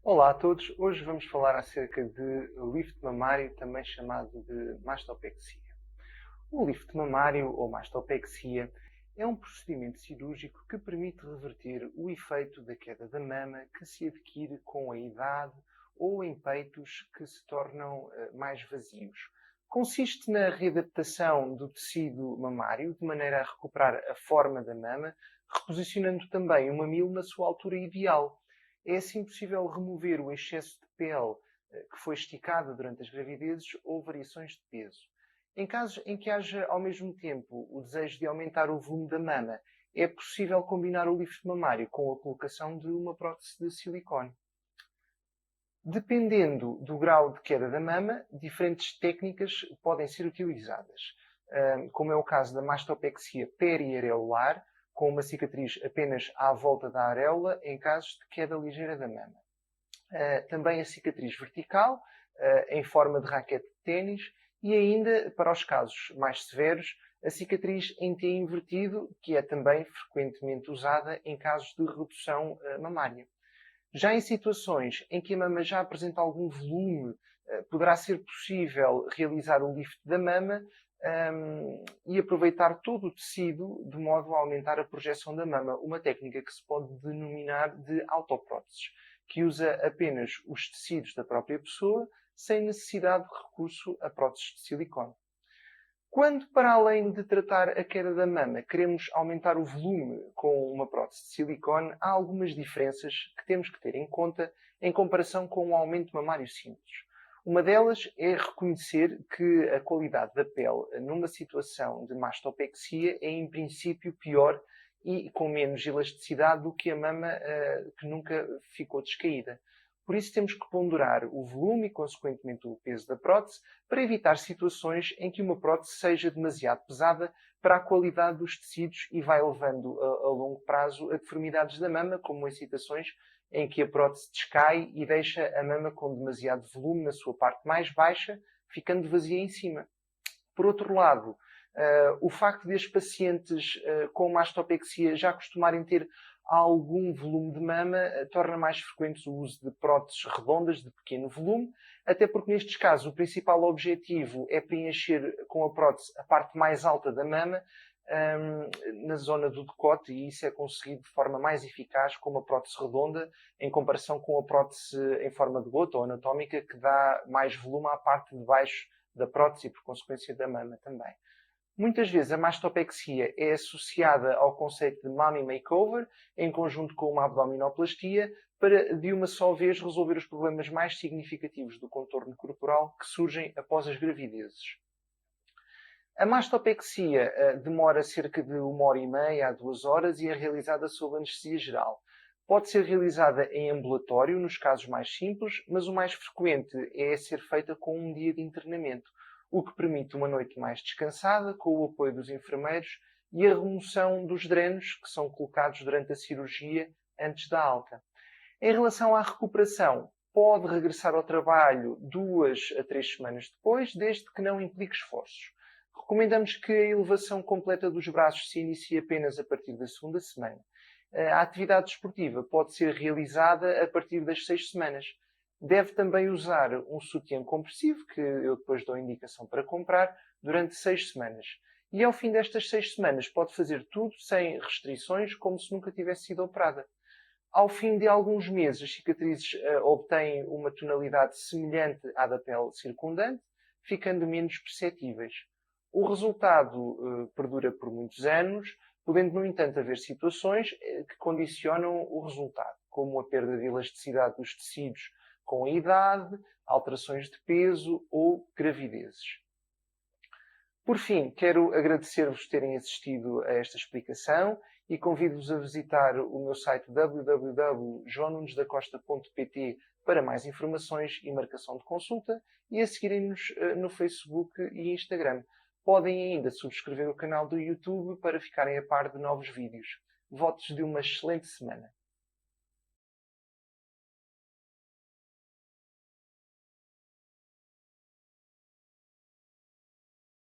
Olá a todos, hoje vamos falar acerca de lift mamário, também chamado de mastopexia. O lift mamário ou mastopexia é um procedimento cirúrgico que permite reverter o efeito da queda da mama que se adquire com a idade ou em peitos que se tornam mais vazios. Consiste na readaptação do tecido mamário de maneira a recuperar a forma da mama, reposicionando também o mamilo na sua altura ideal. É assim possível remover o excesso de pele que foi esticada durante as gravidezes ou variações de peso. Em casos em que haja ao mesmo tempo o desejo de aumentar o volume da mama, é possível combinar o lift mamário com a colocação de uma prótese de silicone. Dependendo do grau de queda da mama, diferentes técnicas podem ser utilizadas, como é o caso da mastopexia periareolar, com uma cicatriz apenas à volta da areola em casos de queda ligeira da mama. Também a cicatriz vertical, em forma de raquete de ténis, e ainda, para os casos mais severos, a cicatriz em T invertido, que é também frequentemente usada em casos de redução mamária. Já em situações em que a mama já apresenta algum volume, poderá ser possível realizar o lift da mama e aproveitar todo o tecido de modo a aumentar a projeção da mama, uma técnica que se pode denominar de autopróteses, que usa apenas os tecidos da própria pessoa, sem necessidade de recurso a próteses de silicone. Quando, para além de tratar a queda da mama, queremos aumentar o volume com uma prótese de silicone, há algumas diferenças que temos que ter em conta em comparação com um aumento mamário simples. Uma delas é reconhecer que a qualidade da pele numa situação de mastopexia é, em princípio, pior e com menos elasticidade do que a mama que nunca ficou descaída. Por isso temos que ponderar o volume e, consequentemente, o peso da prótese para evitar situações em que uma prótese seja demasiado pesada para a qualidade dos tecidos e vai levando a longo prazo a deformidades da mama, como em situações em que a prótese descai e deixa a mama com demasiado volume na sua parte mais baixa, ficando vazia em cima. Por outro lado, o facto de as pacientes com mastopexia já costumarem ter algum volume de mama torna mais frequente o uso de próteses redondas de pequeno volume, até porque nestes casos o principal objetivo é preencher com a prótese a parte mais alta da mama, na zona do decote, e isso é conseguido de forma mais eficaz com uma prótese redonda em comparação com a prótese em forma de gota ou anatómica, que dá mais volume à parte de baixo da prótese e por consequência da mama também. Muitas vezes a mastopexia é associada ao conceito de mommy makeover, em conjunto com uma abdominoplastia, para de uma só vez resolver os problemas mais significativos do contorno corporal que surgem após as gravidezes. A mastopexia demora cerca de 1 hora e meia a 2 horas e é realizada sob anestesia geral. Pode ser realizada em ambulatório, nos casos mais simples, mas o mais frequente é ser feita com um dia de internamento, o que permite uma noite mais descansada, com o apoio dos enfermeiros e a remoção dos drenos que são colocados durante a cirurgia antes da alta. Em relação à recuperação, pode regressar ao trabalho 2 a 3 semanas depois, desde que não implique esforços. Recomendamos que a elevação completa dos braços se inicie apenas a partir da segunda semana. A atividade desportiva pode ser realizada a partir das 6 semanas. Deve também usar um sutiã compressivo, que eu depois dou indicação para comprar, durante 6 semanas. E ao fim destas 6 semanas pode fazer tudo sem restrições, como se nunca tivesse sido operada. Ao fim de alguns meses, as cicatrizes obtêm uma tonalidade semelhante à da pele circundante, ficando menos perceptíveis. O resultado perdura por muitos anos, podendo, no entanto, haver situações que condicionam o resultado, como a perda de elasticidade dos tecidos com a idade, alterações de peso ou gravidezes. Por fim, quero agradecer-vos terem assistido a esta explicação e convido-vos a visitar o meu site www.joanunesdacosta.pt para mais informações e marcação de consulta e a seguirem-nos no Facebook e Instagram. Podem ainda subscrever o canal do YouTube para ficarem a par de novos vídeos. Votos de uma excelente semana.